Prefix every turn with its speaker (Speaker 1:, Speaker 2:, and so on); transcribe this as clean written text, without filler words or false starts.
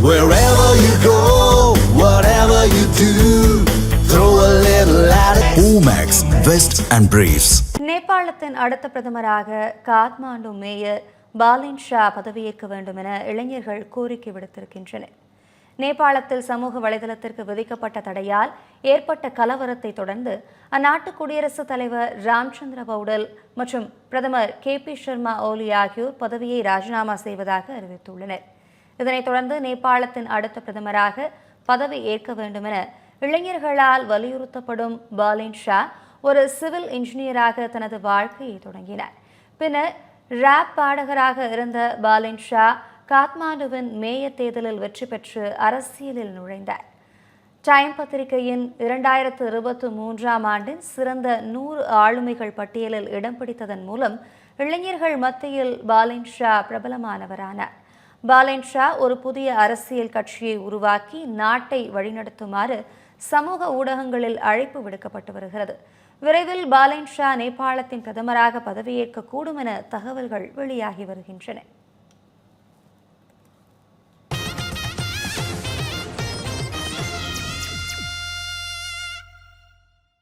Speaker 1: Wherever you go, whatever you do, throw a little at it. Omax, Vest and Briefs.
Speaker 2: நேபாளத்தின் அடுத்த பிரதமராக Kathmandu mayor பாலின் ஷா பதவியேற்க வேண்டும் என இளைஞர்கள் கோரிக்கை விடுத்திருக்கின்றனர். நேபாளத்தில் சமூக வலைதளத்திற்கு விதிக்கப்பட்ட தடையால் ஏற்பட்ட கலவரத்தை தொடர்ந்து அந்நாட்டு குடியரசுத் தலைவர் ராம்சந்திர பௌடல் மற்றும் பிரதமர் KP சர்மா ஓலி ஆகியோர் பதவியை ராஜினாமா செய்வதாக அறிவித்துள்ளனர். இதனைத் தொடர்ந்து நேபாளத்தின் அடுத்த பிரதமராக பதவி ஏற்க வேண்டும் என இளைஞர்களால் வலியுறுத்தப்படும் பாலின் ஷா ஒரு சிவில் இன்ஜினியராக தனது வாழ்க்கையை தொடங்கினார். பின்னர் ராப் பாடகராக இருந்த பாலின் ஷா காத்மாண்டுவின் மேயர் தேர்தலில் வெற்றி பெற்று அரசியலில் நுழைந்தார். டைம் பத்திரிகையின் 2023ஆம் ஆண்டின் சிறந்த 100 ஆளுமைகள் பட்டியலில் இடம் பிடித்ததன் மூலம் இளைஞர்கள் மத்தியில் பாலின் ஷா பிரபலமானவரானார். பாலின் ஷா ஒரு புதிய அரசியல் கட்சியை உருவாக்கி நாட்டை வழிநடத்துமாறு சமூக ஊடகங்களில் அழைப்பு விடுக்கப்பட்டு வருகிறது. விரைவில் பாலின் ஷா நேபாளத்தின் பிரதமராக பதவியேற்க கூடும் என தகவல்கள் வெளியாகி வருகின்றன.